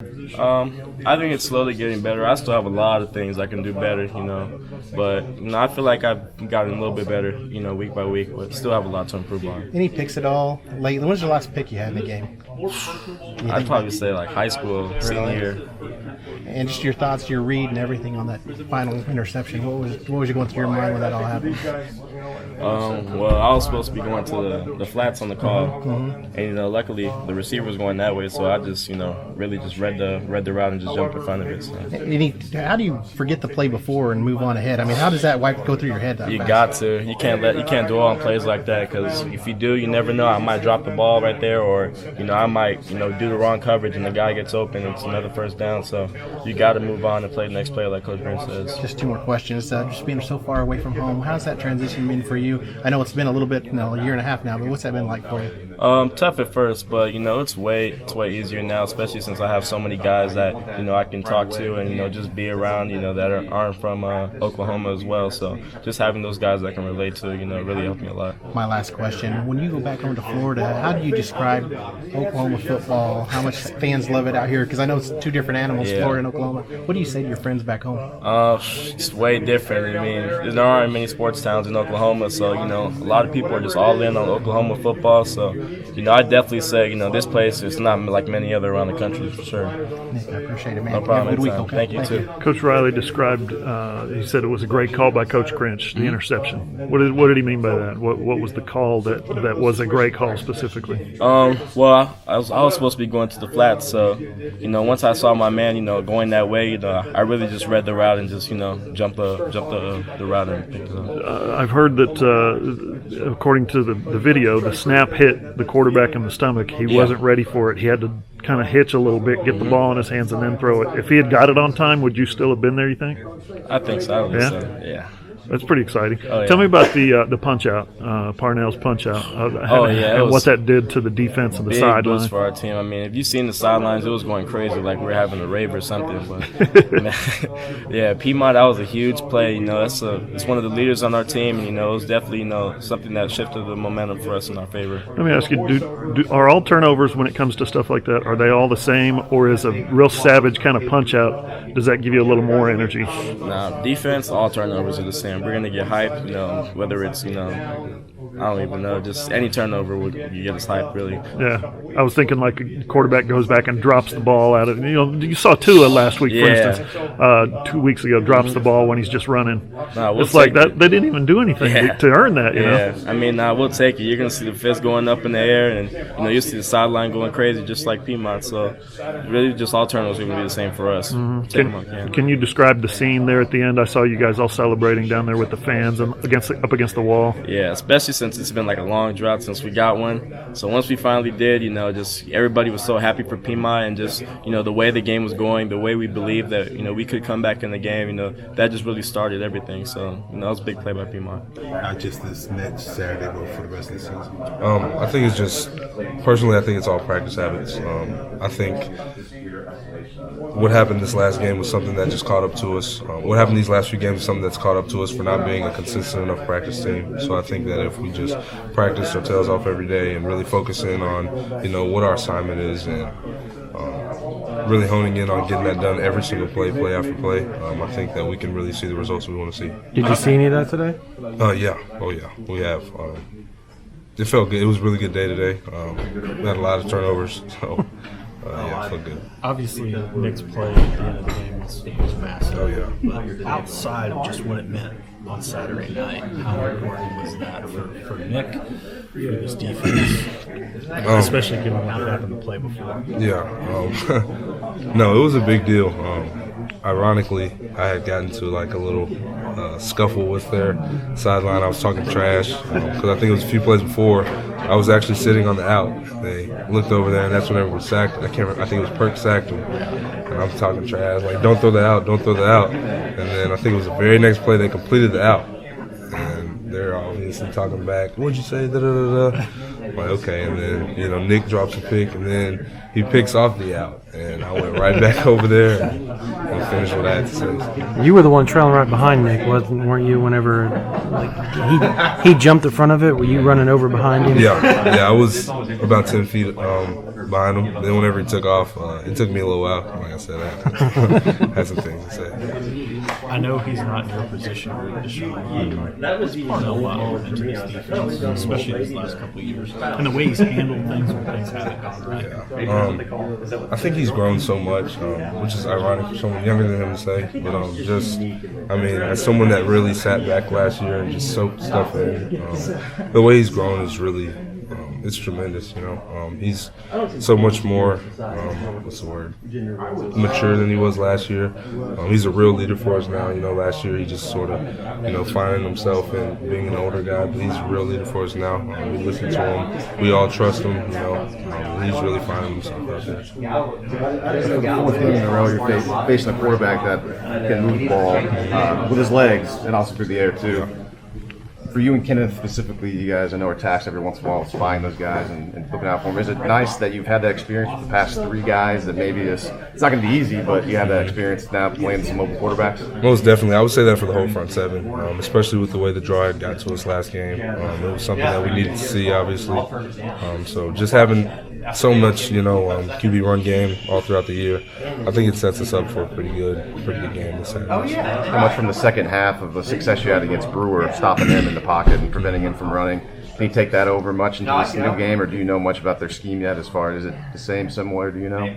I think it's slowly getting better. I still have a lot of things I can do better, but I feel like I've gotten a little bit better, week by week, but still have a lot to improve on. Any picks at all lately? When was the last pick you had in the game? I'd probably say like high school, senior year. And just your thoughts, your read, and everything on that final interception. What was going through your mind when that all happened? Well, I was supposed to be going to the flats on the call, and luckily the receiver was going that way, so I just really just read the route and just jumped in front of it. So. How do you forget the play before and move on ahead? I mean, how does that go through your head? You got to. You can't dwell on plays like that, because if you do, you never know. I might drop the ball right there, or I might do the wrong coverage and the guy gets open. It's another first down. So you got to move on and play the next play, like Coach Brent says. Just two more questions. Just being so far away from home, how's that transition been for you? I know it's been a little bit, a year and a half now, but what's that been like for you? Tough at first, but it's way easier now, especially since I have so many guys that I can talk to and just be around that aren't from Oklahoma as well. So just having those guys that I can relate to really helped me a lot. My last question: when you go back home to Florida, how do you describe Oklahoma football? How much fans love it out here? Because I know it's two different animals, Florida and Oklahoma. What do you say to your friends back home? It's way different. I mean, there aren't many sports towns in Oklahoma, so a lot of people are just all in on Oklahoma football. So I definitely say this place is not like many other around the country for sure. Nick, I appreciate it, man. No problem. Good week, okay? Thank you too. Coach Riley described. He said it was a great call by Coach Grinch, the interception. What did he mean by that? What was the call that was a great call specifically? Well, I was supposed to be going to the flats, so once I saw my man going that way, I really just read the route and just jumped the route and picked it up. I've heard that according to the video, the snap hit the quarterback in the stomach. He wasn't ready for it. He had to kind of hitch a little bit, get the ball in his hands, and then throw it. If he had got it on time, would you still have been there, you think? I think so. Yeah. That's pretty exciting. Oh, yeah. Tell me about the punch out, Parnell's punch out. And what that did to the defense and the sideline. Big boost for our team. I mean, if you've seen the sidelines, it was going crazy, like we're having a rave or something. But yeah, Piedmont, that was a huge play. It's one of the leaders on our team, and it was definitely something that shifted the momentum for us in our favor. Let me ask you: are all turnovers when it comes to stuff like that? Are they all the same, or is a real savage kind of punch out? Does that give you a little more energy? Nah, defense, all turnovers are the same. We're gonna get hyped, whether it's I don't even know, just any turnover would get us hyped, really. Yeah, I was thinking like a quarterback goes back and drops the ball out of you saw Tua last week, for instance. 2 weeks ago, drops the ball when he's just running. It's like that they didn't even do anything to earn that. You know? I mean, we'll take it. You're gonna see the fist going up in the air, and you'll see the sideline going crazy, just like Piedmont. So really, just all turnovers are gonna be the same for us. Can you describe the scene there at the end? I saw you guys all celebrating down there with the fans and up against the wall. Yeah, especially since it's been like a long drought since we got one. So once we finally did, just everybody was so happy for Piedmont, and just the way the game was going, the way we believed that we could come back in the game, that just really started everything. So that was a big play by Piedmont. Not just this next Saturday, but for the rest of the season. I think it's just personally, I think it's all practice habits. I think what happened this last game was something that just caught up to us. What happened these last few games is something that's caught up to us for not being a consistent enough practice team. So I think that if we just practice our tails off every day and really focus in on, what our assignment is, and really honing in on getting that done every single play after play, I think that we can really see the results we want to see. Did you see any of that today? Yeah. Oh, yeah. We have. It felt good. It was a really good day today. We had a lot of turnovers, so yeah, it felt good. Obviously, Nick's play at the end of the game was massive. Oh, yeah. But outside of just what it meant on Saturday night, how important was that for Nick, for this defense, especially given what happened to play before? Yeah. No, it was a big deal. Ironically, I had gotten to like a little scuffle with their sideline. I was talking trash because I think it was a few plays before. I was actually sitting on the out. They looked over there, and that's whenever we sacked. I can't remember. I think it was Perk sacked him, and I'm talking trash like, "Don't throw that out! Don't throw that out!" And then I think it was the very next play they completed the out, and they're obviously talking back. What'd you say? Da da da da. I'm like, okay, and then Nick drops a pick, and then he picks off the out, and I went right back over there and finish what I had to say. You were the one trailing right behind Nick, weren't you? Whenever he jumped in front of it, were you running over behind him? Yeah, I was about 10 feet behind him. Then whenever he took off, it took me a little while. Like I said, I had some things to say. I know he's not in your position, DaShaun. That was part of a lot into this defense, especially these last couple of years, and the way he's handled things when things haven't gone right. I think he's grown so much, which is ironic for someone younger than him to say. But as someone that really sat back last year and just soaked stuff in, the way he's grown is really. It's tremendous, He's so much more, mature than he was last year. He's a real leader for us now. Last year he just sort of, finding himself and being an older guy, but he's a real leader for us now. We listen to him. We all trust him, he's really finding himself out there. The fourth game in a row you're facing a quarterback that can move the ball with his legs and also through the air, too. For you and Kenneth specifically, you guys I know are tasked every once in a while spying those guys and looking out for them. Is it nice that you've had that experience with the past three guys that maybe it's not going to be easy, but you have that experience now playing some open quarterbacks? Most definitely. I would say that for the whole front seven, especially with the way the draw got to us last game. It was something that we needed to see, obviously. So just having so much, QB run game all throughout the year, I think it sets us up for a pretty good game this Saturday. How much from the second half of the success you had against Brewer, stopping him in the pocket and preventing him from running, can you take that over much into this new game, or do you know much about their scheme yet as far as is it the same, similar, do you know?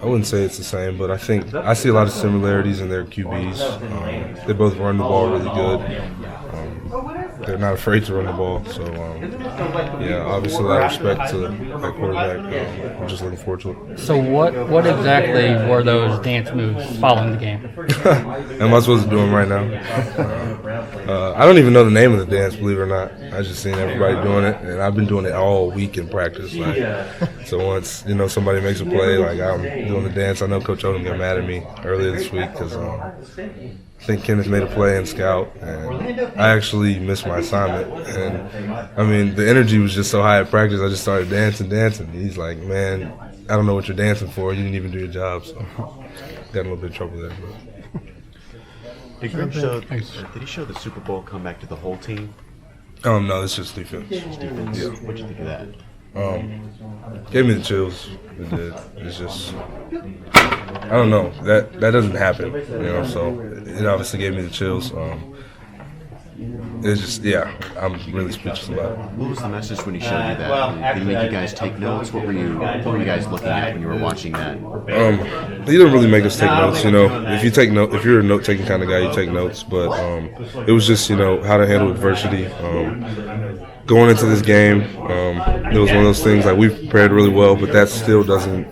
I wouldn't say it's the same, but I think I see a lot of similarities in their QBs. They both run the ball really good. They're not afraid to run the ball. So, obviously a lot of respect to that quarterback. I'm just looking forward to it. So what exactly were those dance moves following the game? Am I supposed to do them right now? I don't even know the name of the dance, believe it or not. I just seen everybody doing it, and I've been doing it all week in practice. So once, somebody makes a play, I'm doing the dance. I know Coach Odom got mad at me earlier this week because I think Kenneth made a play in scout, and I actually missed my assignment. And, the energy was just so high at practice, I just started dancing. He's like, man, I don't know what you're dancing for. You didn't even do your job. So got in a little bit of trouble there. Did he show the Super Bowl comeback to the whole team? No, it's just defense. Yeah. What'd you think of that? Gave me the chills. It did. It's just, I don't know. That doesn't happen, so it obviously gave me the chills. It's just, I'm really speechless about it. What was the message when he showed you that? Did he make you guys take notes? What were you guys looking at when you were watching that? He didn't really make us take notes, If you're a note-taking kind of guy, you take notes. But it was just, how to handle adversity. Going into this game, it was one of those things we prepared really well, but that still doesn't,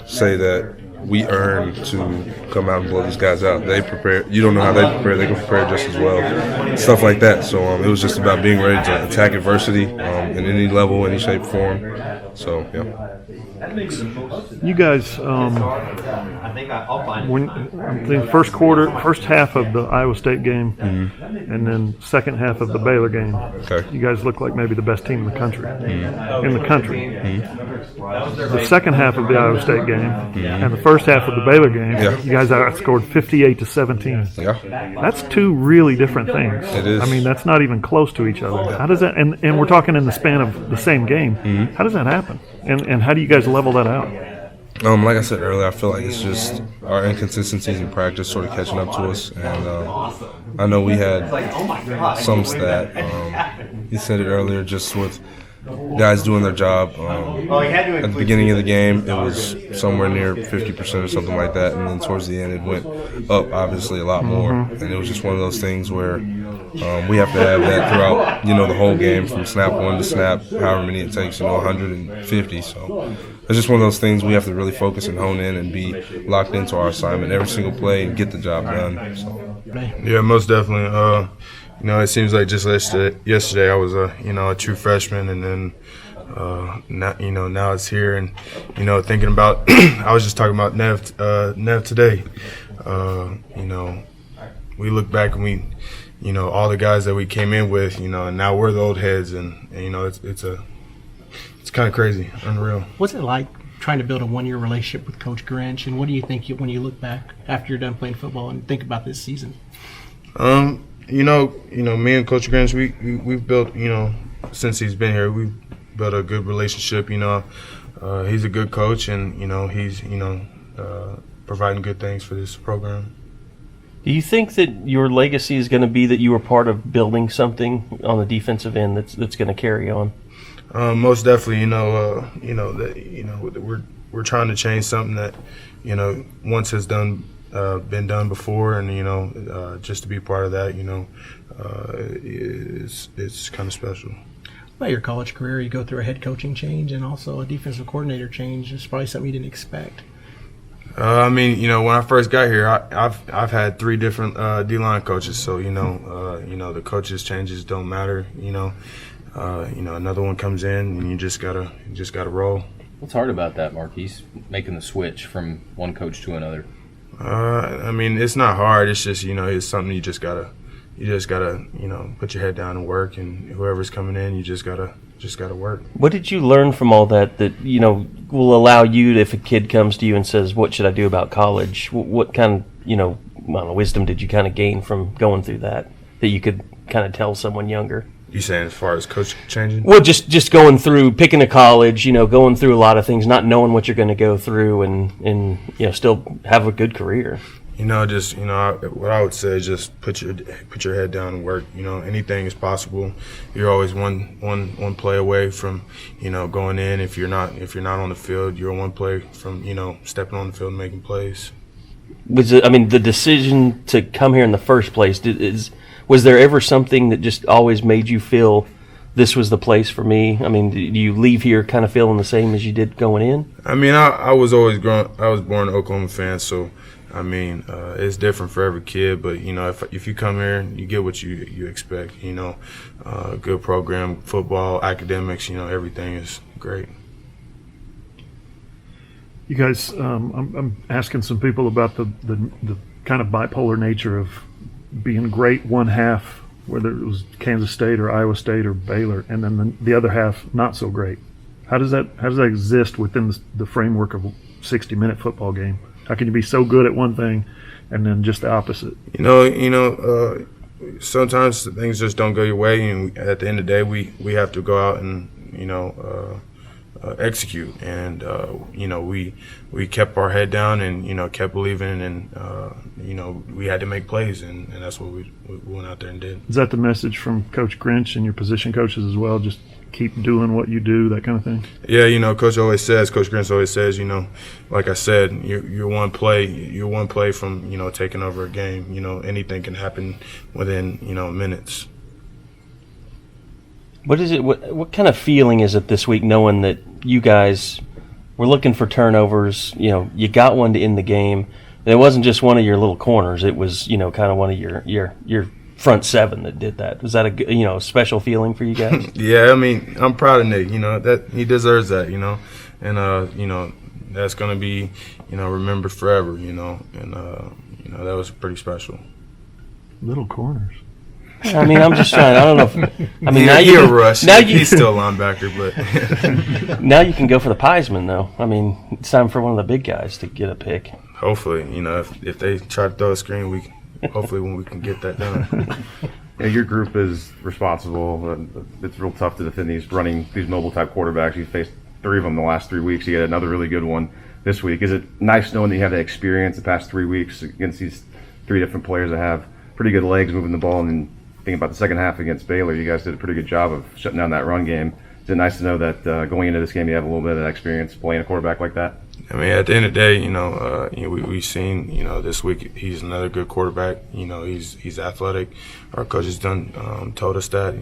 say that we earned to come out and blow these guys out. They prepare. You don't know how they prepare. They can prepare just as well. Stuff like that. So it was just about being ready to attack adversity in any level, any shape, form. So, You guys, when the first half of the Iowa State game, and then second half of the Baylor game, you guys look like maybe the best team in the country. The second half of the Iowa State game and the first half of the Baylor game, you guys outscored 58-17. That's two really different things. It is. That's not even close to each other. How does that? And we're talking in the span of the same game. How does that happen? And how do you guys level that out? Like I said earlier, I feel like it's just our inconsistencies in practice sort of catching up to us. And I know we had some stat. You said it earlier, just with guys doing their job. At the beginning of the game, it was somewhere near 50% or something like that. And then towards the end, it went up, obviously, a lot more. And it was just one of those things where we have to have that throughout, the whole game from snap one to snap, however many it takes, 150. So it's just one of those things we have to really focus and hone in and be locked into our assignment every single play and get the job done. So. Yeah, most definitely. It seems like just yesterday I was a true freshman, and then now it's here, and thinking about I was just talking about Nev today. We look back and we all the guys that we came in with, and now we're the old heads, and it's kind of crazy, unreal. What's it like trying to build a one-year relationship with Coach Grinch, and what do you think when you look back after you're done playing football and think about this season? Me and Coach Grinch, we've built, since he's been here, we've built a good relationship. He's a good coach, and he's providing good things for this program. Do you think that your legacy is going to be that you were part of building something on the defensive end that's going to carry on? Most definitely. We're trying to change something that once has been done before, and just to be part of that, it's kind of special. About your college career, you go through a head coaching change and also a defensive coordinator change. It's probably something you didn't expect. When I first got here, I've had 3 different D-line coaches, so the coaches changes don't matter. Another one comes in, and you just gotta roll. What's hard about that, Marquise? Making the switch from one coach to another. It's not hard. It's just it's something you just gotta put your head down and work, and whoever's coming in, you just gotta work. What did you learn from all that will allow you to, if a kid comes to you and says, "What should I do about college?" What kind of wisdom did you kind of gain from going through that you could kind of tell someone younger? You saying as far as coach changing? Well, just going through picking a college, going through a lot of things, not knowing what you're going to go through, and still have a good career. What I would say is just put your head down and work. Anything is possible. You're always one play away from going in. If you're not on the field, you're one play from stepping on the field and making plays. The decision to come here in the first place was there ever something that just always made you feel this was the place for me? Do you leave here kind of feeling the same as you did going in? I was born an Oklahoma fan, so it's different for every kid. But if you come here, you get what you expect. Good program, football, academics. Everything is great. You guys, I'm asking some people about the kind of bipolar nature of being great one half, whether it was Kansas State or Iowa State or Baylor, and then the other half not so great. How does that exist within the framework of a 60-minute football game? How can you be so good at one thing and then just the opposite? Sometimes things just don't go your way, and at the end of the day, we have to go out and execute. And we kept our head down and kept believing, and we had to make plays, and that's what we went out there and did. Is that the message from Coach Grinch and your position coaches as well? Just keep doing what you do, that kind of thing? Yeah, Coach Grinch always says, like I said, you're one play from taking over a game. Anything can happen within minutes. What is it? What kind of feeling is it this week, knowing that you guys were looking for turnovers? You got one to end the game, and it wasn't just one of your little corners. It was kind of one of your front 7 that did that. Was that a special feeling for you guys? Yeah, I'm proud of Nick. That he deserves that. And that's gonna be remembered forever. And that was pretty special. Little corners. I'm just trying. I don't know. Now you're rush. He's still a linebacker, but now you can go for the Piesman, though. It's time for one of the big guys to get a pick. Hopefully, if they try to throw a screen, hopefully when we can get that done. Yeah, your group is responsible. It's real tough to defend these mobile type quarterbacks. You faced 3 of them the last 3 weeks. You had another really good one this week. Is it nice knowing that you have that experience the past 3 weeks against these 3 different players that have pretty good legs moving the ball? And then thinking about the second half against Baylor, you guys did a pretty good job of shutting down that run game. Is it nice to know that going into this game you have a little bit of that experience playing a quarterback like that? At the end of the day, we've seen, this week he's another good quarterback. He's athletic. Our coach has told us that.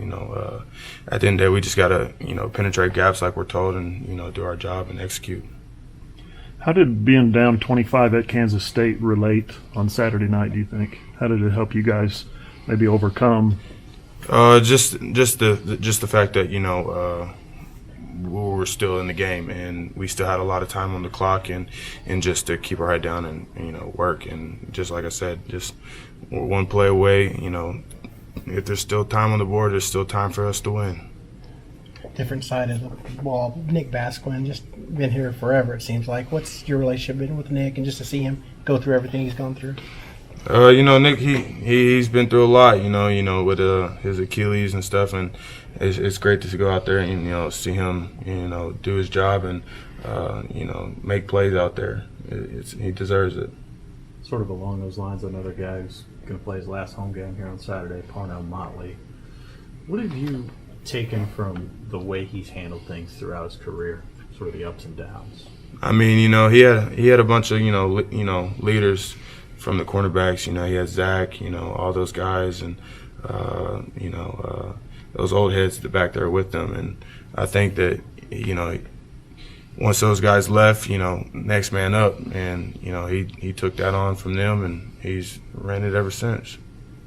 At the end of the day, we just gotta, penetrate gaps like we're told, and do our job and execute. How did being down 25 at Kansas State relate on Saturday night? Do you think? How did it help you guys maybe overcome? Just the fact that we were still in the game, and we still had a lot of time on the clock, and just to keep our head down and work, and just like I said, just one play away. If there's still time on the board, there's still time for us to win. different side of the ball. Nick Basquin, just been here forever, it seems like. What's your relationship been with Nick, and just to see him go through everything he's gone through? Nick, he's been through a lot, with his Achilles and stuff, and it's great to go out there and, see him, do his job and, make plays out there. He deserves it. Sort of along those lines, another guy who's going to play his last home game here on Saturday, Parnell Motley. What have you taken from the way he's handled things throughout his career, sort of the ups and downs? I mean, he had a bunch of leaders from the cornerbacks. He had Zach, all those guys, and those old heads back there with them. And I think that once those guys left, next man up, and he took that on from them, and he's ran it ever since.